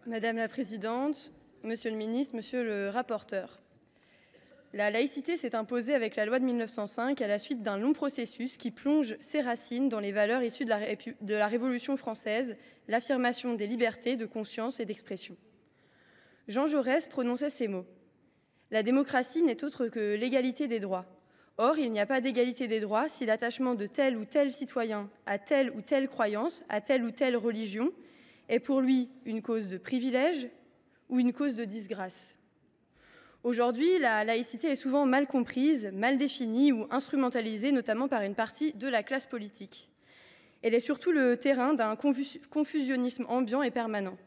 Madame la présidente, monsieur le ministre, monsieur le rapporteur. La laïcité s'est imposée avec la loi de 1905 à la suite d'un long processus qui plonge ses racines dans les valeurs issues de la Révolution française, l'affirmation des libertés de conscience et d'expression. Jean Jaurès prononçait ces mots. La démocratie n'est autre que l'égalité des droits. Or, il n'y a pas d'égalité des droits si l'attachement de tel ou tel citoyen à telle ou telle croyance, à telle ou telle religion, est pour lui une cause de privilège ou une cause de disgrâce. Aujourd'hui, la laïcité est souvent mal comprise, mal définie ou instrumentalisée, notamment par une partie de la classe politique. Elle est surtout le terrain d'un confusionnisme ambiant et permanent.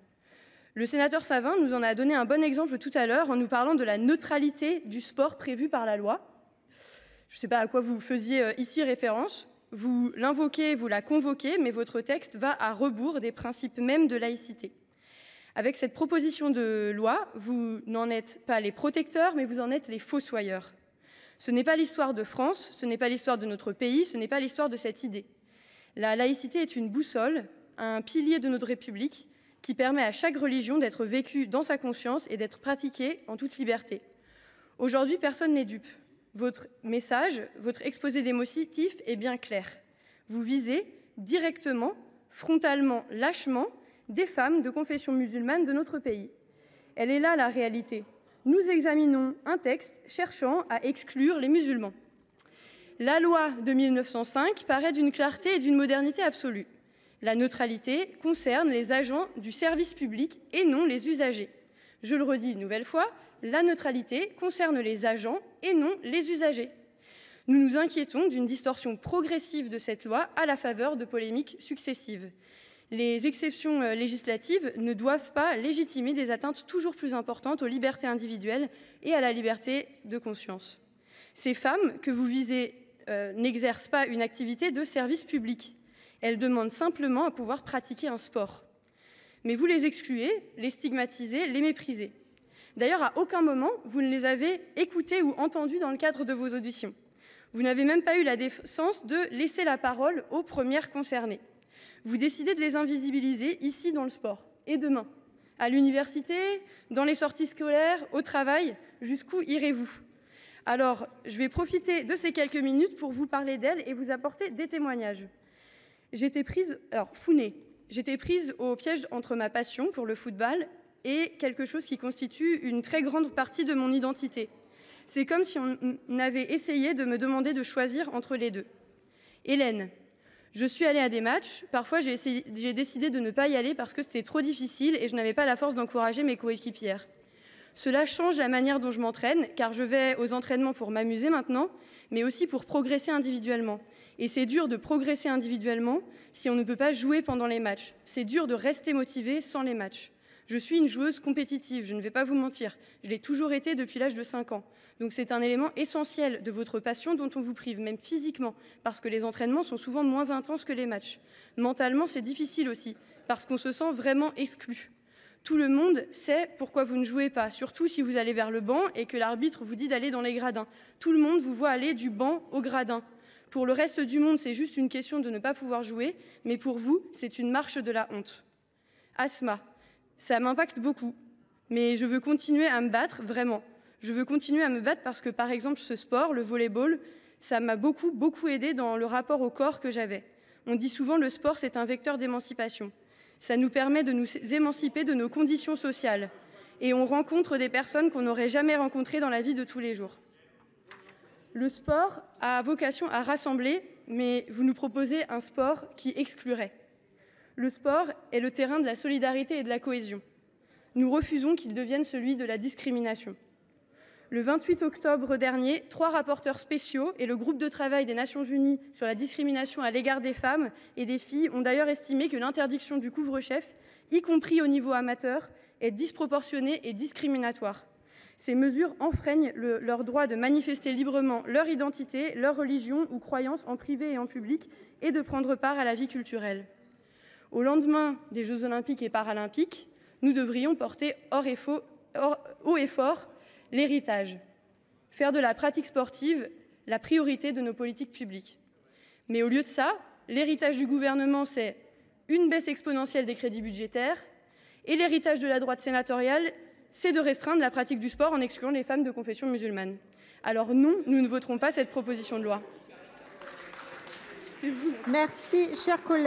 Le sénateur Savin nous en a donné un bon exemple tout à l'heure en nous parlant de la neutralité du sport prévue par la loi. Je ne sais pas à quoi vous faisiez ici référence. Vous l'invoquez, vous la convoquez, mais votre texte va à rebours des principes mêmes de laïcité. Avec cette proposition de loi, vous n'en êtes pas les protecteurs, mais vous en êtes les fossoyeurs. Ce n'est pas l'histoire de France, ce n'est pas l'histoire de notre pays, ce n'est pas l'histoire de cette idée. La laïcité est une boussole, un pilier de notre République qui permet à chaque religion d'être vécue dans sa conscience et d'être pratiquée en toute liberté. Aujourd'hui, personne n'est dupe. Votre message, votre exposé des motifs est bien clair. Vous visez directement, frontalement, lâchement, des femmes de confession musulmane de notre pays. Elle est là la réalité. Nous examinons un texte cherchant à exclure les musulmans. La loi de 1905 paraît d'une clarté et d'une modernité absolue. La neutralité concerne les agents du service public et non les usagers. Je le redis une nouvelle fois, la neutralité concerne les agents et non les usagers. Nous nous inquiétons d'une distorsion progressive de cette loi à la faveur de polémiques successives. Les exceptions législatives ne doivent pas légitimer des atteintes toujours plus importantes aux libertés individuelles et à la liberté de conscience. Ces femmes que vous visez n'exercent pas une activité de service public. Elles demandent simplement à pouvoir pratiquer un sport. Mais vous les excluez, les stigmatisez, les méprisez. D'ailleurs, à aucun moment, vous ne les avez écoutées ou entendues dans le cadre de vos auditions. Vous n'avez même pas eu la décence de laisser la parole aux premières concernées. Vous décidez de les invisibiliser ici dans le sport. Et demain, à l'université, dans les sorties scolaires, au travail, jusqu'où irez-vous? Alors, je vais profiter de ces quelques minutes pour vous parler d'elles et vous apporter des témoignages. J'étais prise au piège entre ma passion pour le football et quelque chose qui constitue une très grande partie de mon identité. C'est comme si on avait essayé de me demander de choisir entre les deux. Hélène. Je suis allée à des matchs, parfois j'ai décidé de ne pas y aller parce que c'était trop difficile et je n'avais pas la force d'encourager mes coéquipières. Cela change la manière dont je m'entraîne, car je vais aux entraînements pour m'amuser maintenant, mais aussi pour progresser individuellement. Et c'est dur de progresser individuellement si on ne peut pas jouer pendant les matchs. C'est dur de rester motivé sans les matchs. Je suis une joueuse compétitive, je ne vais pas vous mentir. Je l'ai toujours été depuis l'âge de 5 ans. Donc c'est un élément essentiel de votre passion dont on vous prive, même physiquement, parce que les entraînements sont souvent moins intenses que les matchs. Mentalement, c'est difficile aussi, parce qu'on se sent vraiment exclu. Tout le monde sait pourquoi vous ne jouez pas, surtout si vous allez vers le banc et que l'arbitre vous dit d'aller dans les gradins. Tout le monde vous voit aller du banc au gradin. Pour le reste du monde, c'est juste une question de ne pas pouvoir jouer, mais pour vous, c'est une marche de la honte. Asma, ça m'impacte beaucoup, mais je veux continuer à me battre, vraiment. Je veux continuer à me battre parce que, par exemple, ce sport, le volleyball, ça m'a beaucoup aidé dans le rapport au corps que j'avais. On dit souvent le sport, c'est un vecteur d'émancipation. Ça nous permet de nous émanciper de nos conditions sociales. Et on rencontre des personnes qu'on n'aurait jamais rencontrées dans la vie de tous les jours. Le sport a vocation à rassembler, mais vous nous proposez un sport qui exclurait. Le sport est le terrain de la solidarité et de la cohésion. Nous refusons qu'il devienne celui de la discrimination. Le 28 octobre dernier, 3 rapporteurs spéciaux et le groupe de travail des Nations Unies sur la discrimination à l'égard des femmes et des filles ont d'ailleurs estimé que l'interdiction du couvre-chef, y compris au niveau amateur, est disproportionnée et discriminatoire. Ces mesures enfreignent leur droit de manifester librement leur identité, leur religion ou croyance en privé et en public et de prendre part à la vie culturelle. Au lendemain des Jeux olympiques et paralympiques, nous devrions porter haut et fort l'héritage, faire de la pratique sportive la priorité de nos politiques publiques. Mais au lieu de ça, l'héritage du gouvernement, c'est une baisse exponentielle des crédits budgétaires Et l'héritage de la droite sénatoriale, c'est de restreindre la pratique du sport en excluant les femmes de confession musulmane. Alors non, nous ne voterons pas cette proposition de loi. Merci, chers collègues.